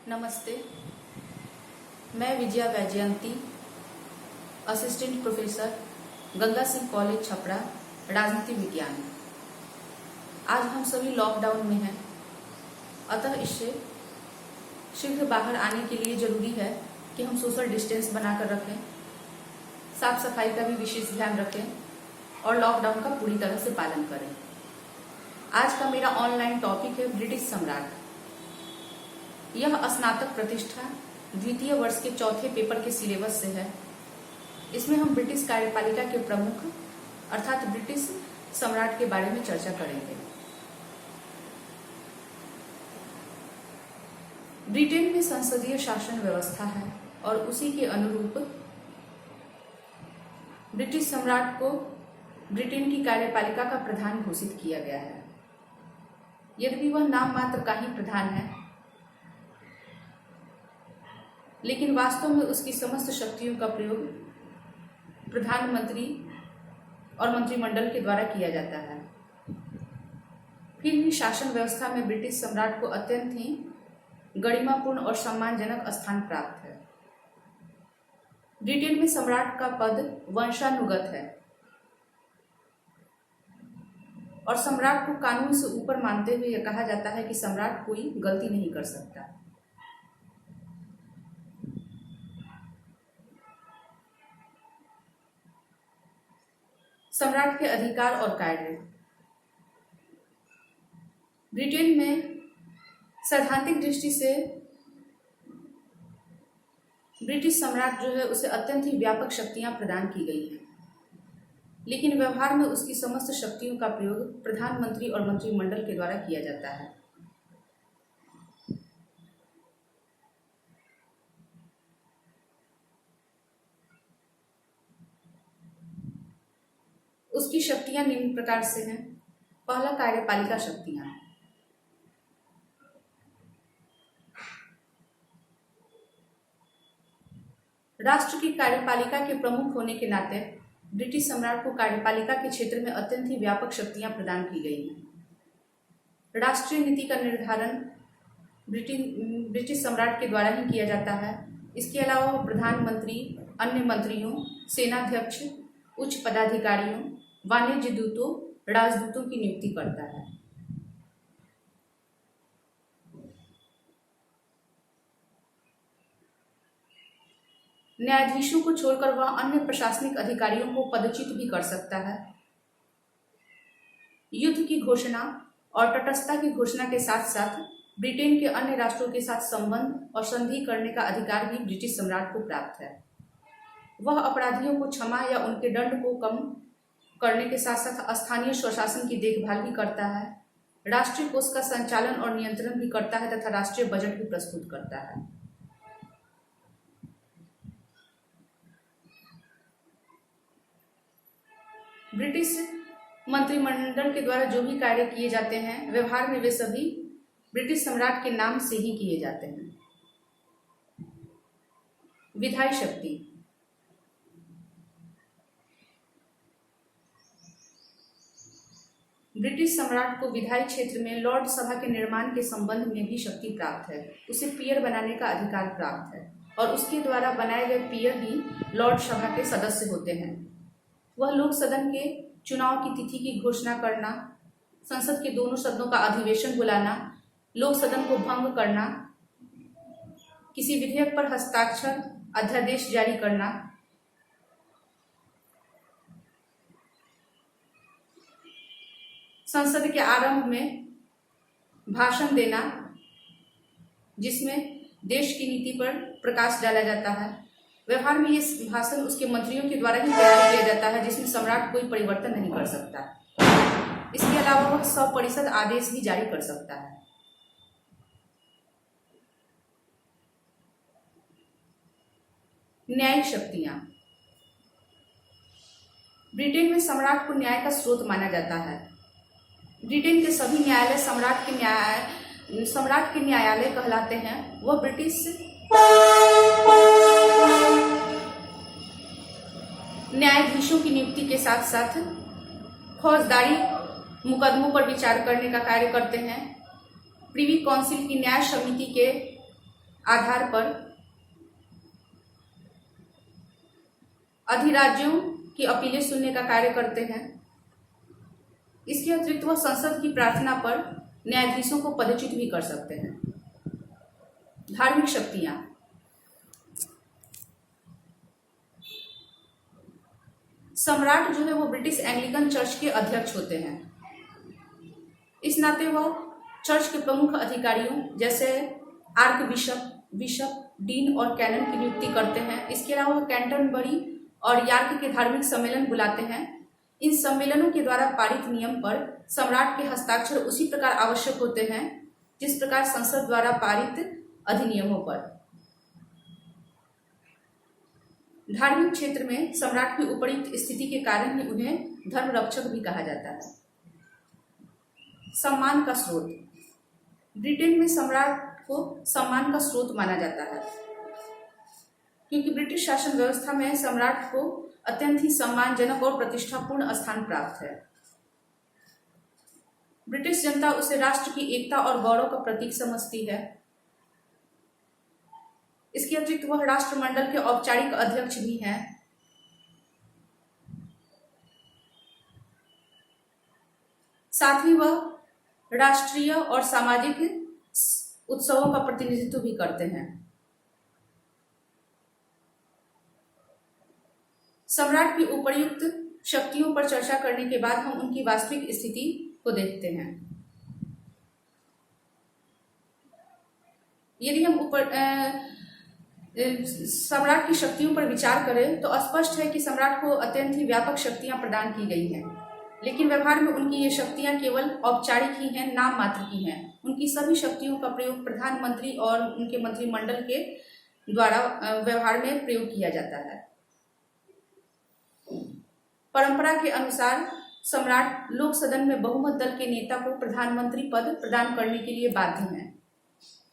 नमस्ते, मैं Vijaya Vaijayanti, assistant professor Ganga Singh college Chhapra, राजनीति विज्ञान। आज हम सभी लॉकडाउन में हैं, अतः इससे शीघ्र बाहर आने के लिए जरूरी है कि हम सोशल डिस्टेंस बनाकर रखें, साफ सफाई का भी विशेष ध्यान रखें और लॉकडाउन का पूरी तरह से पालन करें। आज का मेरा ऑनलाइन टॉपिक है ब्रिटिश सम्राट। यह स्नातक प्रतिष्ठा द्वितीय वर्ष के चौथे पेपर के सिलेबस से है। इसमें हम ब्रिटिश कार्यपालिका के प्रमुख अर्थात ब्रिटिश सम्राट के बारे में चर्चा करेंगे। ब्रिटेन में संसदीय शासन व्यवस्था है और उसी के अनुरूप ब्रिटिश सम्राट को ब्रिटेन की कार्यपालिका का प्रधान घोषित किया गया है। यद्यपि वह नाम मात्र का ही प्रधान है, लेकिन वास्तव में उसकी समस्त शक्तियों का प्रयोग प्रधानमंत्री और मंत्रिमंडल के द्वारा किया जाता है। फिर भी शासन व्यवस्था में ब्रिटिश सम्राट को अत्यंत ही गरिमापूर्ण और सम्मानजनक स्थान प्राप्त है। ब्रिटेन में सम्राट का पद वंशानुगत है और सम्राट को कानून से ऊपर मानते हुए यह कहा जाता है कि सम्राट कोई गलती नहीं कर सकता। सम्राट के अधिकार और कार्य। ब्रिटेन में सैद्धांतिक दृष्टि से ब्रिटिश सम्राट जो है उसे अत्यंत ही व्यापक शक्तियां प्रदान की गई हैं, लेकिन व्यवहार में उसकी समस्त शक्तियों का प्रयोग प्रधानमंत्री और मंत्रिमंडल के द्वारा किया जाता है। उसकी शक्तियां निम्न प्रकार से हैं। पहला, कार्यपालिका शक्तियां। राष्ट्र की कार्यपालिका के प्रमुख होने के नाते ब्रिटिश सम्राट को कार्यपालिका के क्षेत्र में अत्यंत ही व्यापक शक्तियां प्रदान की गई हैं। राष्ट्रीय नीति का निर्धारण ब्रिटिश सम्राट के द्वारा ही किया जाता है। इसके अलावा वो प्रधानमंत्री, अन्य मंत्रियों, सेनाध्यक्ष, उच्च पदाधिकारियों, वाणिज्य दूतों, राजदूतों की नियुक्ति करता है। न्यायाधीशों को छोड़कर वह अन्य प्रशासनिक अधिकारियों को पदच्युत भी कर सकता है। युद्ध की घोषणा और तटस्थता की घोषणा के साथ साथ ब्रिटेन के अन्य राष्ट्रों के साथ संबंध और संधि करने का अधिकार भी ब्रिटिश सम्राट को प्राप्त है। वह अपराधियों को क्षमा या उनके दंड को कम करने के साथ साथ स्थानीय स्वशासन की देखभाल भी करता है, राष्ट्रीय कोष का संचालन और नियंत्रण भी करता है तथा राष्ट्रीय बजट भी प्रस्तुत करता है। ब्रिटिश मंत्रिमंडल के द्वारा जो भी कार्य किए जाते हैं, व्यवहार में वे सभी ब्रिटिश सम्राट के नाम से ही किए जाते हैं। विधायी शक्ति। ब्रिटिश सम्राट को विधायी क्षेत्र में लॉर्ड सभा के निर्माण के संबंध में भी शक्ति प्राप्त है। उसे पीयर बनाने का अधिकार प्राप्त है और उसके द्वारा बनाए गए पीयर ही लॉर्ड सभा के सदस्य होते हैं। वह लोक सदन के चुनाव की तिथि की घोषणा करना, संसद के दोनों सदनों का अधिवेशन बुलाना, लोक सदन को भंग करना, किसी विधेयक पर हस्ताक्षर, अध्यादेश जारी करना, संसद के आरंभ में भाषण देना जिसमें देश की नीति पर प्रकाश डाला जाता है। व्यवहार में ये भाषण उसके मंत्रियों के द्वारा ही तैयार किया जाता है, जिसमें सम्राट कोई परिवर्तन नहीं कर सकता। इसके अलावा वह सपरिषद आदेश भी जारी कर सकता है। न्यायिक शक्तियां। ब्रिटेन में सम्राट को न्याय का स्रोत माना जाता है। ब्रिटेन के सभी न्यायालय सम्राट के न्यायालय कहलाते हैं। वह ब्रिटिश न्यायाधीशों की नियुक्ति के साथ साथ फौजदारी मुकदमों पर विचार करने का कार्य करते हैं। प्रीवी काउंसिल की न्याय समिति के आधार पर अधिराज्यों की अपीलें सुनने का कार्य करते हैं। इसके अतिरिक्त वह संसद की प्रार्थना पर न्यायाधीशों को पदच्युत भी कर सकते हैं। धार्मिक शक्तियां, सम्राट जो है वो ब्रिटिश एंग्लिकन चर्च के अध्यक्ष होते हैं। इस नाते वह चर्च के प्रमुख अधिकारियों जैसे आर्क बिशप, डीन और कैनन की नियुक्ति करते हैं। इसके अलावा वह कैंटरबरी और यार्क के धार्मिक सम्मेलन बुलाते हैं। इन सम्मेलनों के द्वारा पारित नियम पर सम्राट के हस्ताक्षर उसी प्रकार आवश्यक होते हैं जिस प्रकार संसद द्वारा पारित अधिनियमों पर। धार्मिक क्षेत्र में सम्राट की उपयुक्त स्थिति के कारण ही उन्हें धर्म रक्षक भी कहा जाता है। सम्मान का स्रोत, ब्रिटेन में सम्राट को सम्मान का स्रोत माना जाता है क्योंकि ब्रिटिश शासन व्यवस्था में सम्राट को अत्यंत ही सम्मानजनक और प्रतिष्ठापूर्ण स्थान प्राप्त है। ब्रिटिश जनता उसे राष्ट्र की एकता और गौरव का प्रतीक समझती है। इसके अतिरिक्त वह राष्ट्रमंडल के औपचारिक अध्यक्ष भी हैं। साथ ही वह राष्ट्रीय और सामाजिक उत्सवों का प्रतिनिधित्व भी करते हैं। सम्राट की उपर्युक्त शक्तियों पर चर्चा करने के बाद हम उनकी वास्तविक स्थिति को देखते हैं। यदि हम सम्राट की शक्तियों पर विचार करें तो स्पष्ट है कि सम्राट को अत्यंत ही व्यापक शक्तियां प्रदान की गई हैं, लेकिन व्यवहार में उनकी ये शक्तियां केवल औपचारिक ही हैं, नाम मात्र की हैं। उनकी सभी शक्तियों का प्रयोग प्रधानमंत्री और उनके मंत्रिमंडल के द्वारा व्यवहार में प्रयोग किया जाता है। परंपरा के अनुसार सम्राट लोक सदन में बहुमत दल के नेता को प्रधानमंत्री पद प्रदान करने के लिए बाध्य हैं।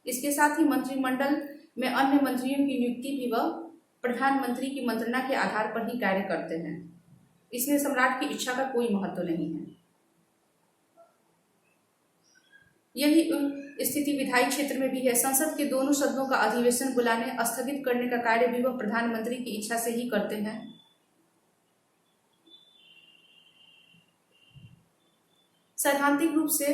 इसके साथ ही मंत्रिमंडल में अन्य मंत्रियों की नियुक्ति भी वह प्रधानमंत्री की मंत्रणा के आधार पर ही कार्य करते हैं। इसमें सम्राट की इच्छा का कोई महत्व नहीं है। यही स्थिति विधायी क्षेत्र में भी है। संसद के दोनों सदनों का अधिवेशन बुलाने, स्थगित करने का कार्य भी वह प्रधानमंत्री की इच्छा से ही करते हैं। सैद्धांतिक रूप से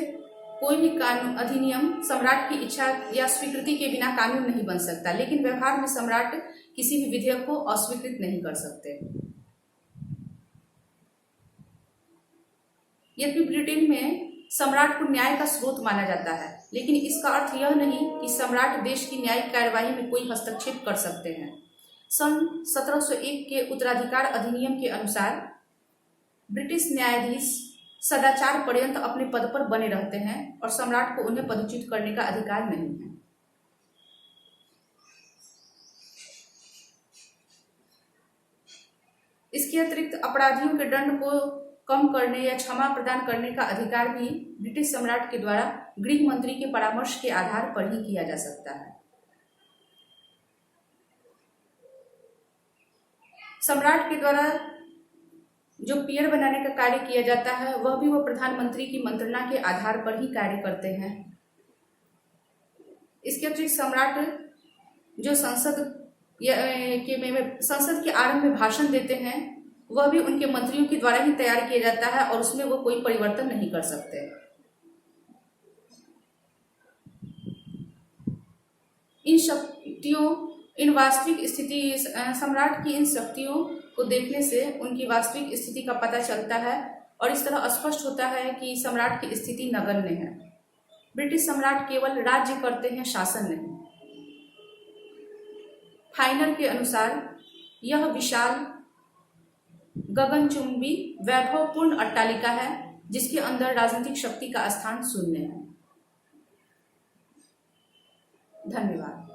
कोई भी कानून अधिनियम सम्राट की इच्छा या स्वीकृति के बिना कानून नहीं बन सकता, लेकिन व्यवहार में सम्राट किसी भी विधेयक को अस्वीकृत नहीं कर सकते। यद्यपि ब्रिटेन में सम्राट को न्याय का स्रोत माना जाता है, लेकिन इसका अर्थ यह नहीं कि सम्राट देश की न्यायिक कार्यवाही में कोई हस्तक्षेप कर सकते हैं। सन 1701 के उत्तराधिकार अधिनियम के अनुसार ब्रिटिश न्यायाधीश सदाचार पर्यंत अपने पद पर बने रहते हैं और सम्राट को उन्हें पदच्युत करने का अधिकार नहीं है। इसके अतिरिक्त अपराधियों के दंड को कम करने या क्षमा प्रदान करने का अधिकार भी ब्रिटिश सम्राट के द्वारा गृह मंत्री के परामर्श के आधार पर ही किया जा सकता है। सम्राट के द्वारा जो पीयर बनाने का कार्य किया जाता है वह भी वो प्रधानमंत्री की मंत्रणा के आधार पर ही कार्य करते हैं। इसके अतिरिक्त सम्राट जो संसद के आरंभ में भाषण देते हैं वह भी उनके मंत्रियों के द्वारा ही तैयार किया जाता है और उसमें वो कोई परिवर्तन नहीं कर सकते। इन वास्तविक स्थिति सम्राट की इन शक्तियों को देखने से उनकी वास्तविक स्थिति का पता चलता है और इस तरह स्पष्ट होता है कि सम्राट की स्थिति नगण्य है। ब्रिटिश सम्राट केवल राज्य करते हैं, शासन नहीं। फाइनल के अनुसार यह विशाल गगनचुंबी वैभवपूर्ण अट्टालिका है जिसके अंदर राजनीतिक शक्ति का स्थान शून्य है। धन्यवाद।